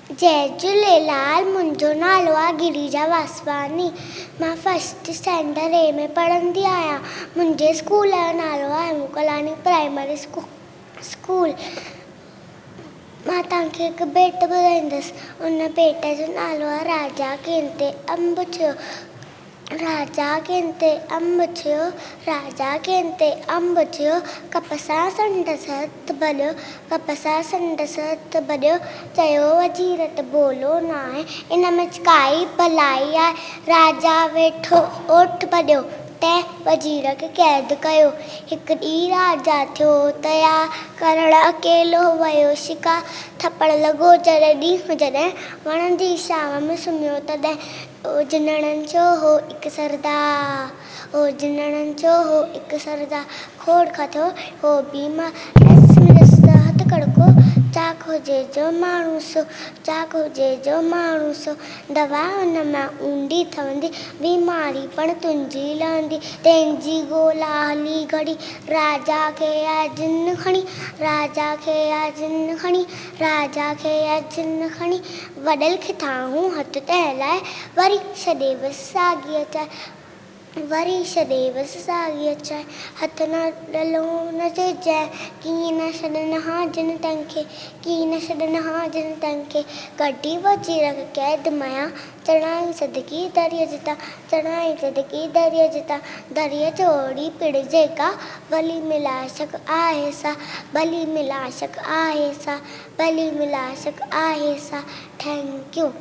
जय झूलेलाल। मुंहिंजो नालो आहे गिरिजा वासवानी। मां फस्ट स्टैंडर्ड ए में पढ़ंदी आहियां। मुंहिंजे स्कूल जो नालो आहे मुकलानी प्राइमरी स्कूल। मां तव्हांखे हिकु भेट ॿुधाईंदसि। उन भेट जो नालो आहे राजा कंहिंते अंब थियो। राजा कंहिंते अंब थियो, राजा कंहिंते अंब थियो, कप सां संदसि हथु भॼियो, कप सां संदसि हथु भॼियो, चयो वज़ीर त बोलो न आहे, इन में काई भलाई आहे। राजा वेठो ओठ भॼियो, तंहिं वज़ीर खे क़ैद कयो। हिकु ॾींहुं राजा थियो तयार करणु अकेलो वियो शिकार। थपड़ लॻो जॾहिं वणंदी छांव में सुम्हियो तॾहिं। ओ जिनड़नि चयो हो हिकु सरदार, ओ जिनड़नि चयो हो हिकु सरदार, खोड़ खां थियो हो बीमार, रस हथु कड़को, चाक हुजे जो माण्हू सो, चाक हुजे जो माण्हू सो, दवा हुन मां ऊंडी ठहंदी, बीमारी पण तुंहिंजी लहंदी, तंहिंजी ॻोल्हा हली घड़ी, राजा खे आ जिन खणी, राजा खे आ जिन खणी, राजा खे आ जिन खणी, वॾल खे थाऊं हथु तंहिं लाइ, वरी छॾेवसि साॻी अचाए, वरी छॾेवसि साॻी अचाए, हथु न ॾलो न चइजांइ, कीअं न छॾनि हा जिन तंहिंखे, कीअं न छॾनि हा जिन तंहिंखे, कढी वज़ीर खे क़ैद मां, चढ़ाई सदकी दरिया जितां, चढ़ाई सदकी दरिया जितां, दरिया जोड़ी पिड़ जेका, भली मिलाशक आहे सा, भली मिलाशक आहे सा, भली मिलाशक आहे सा। Thank U.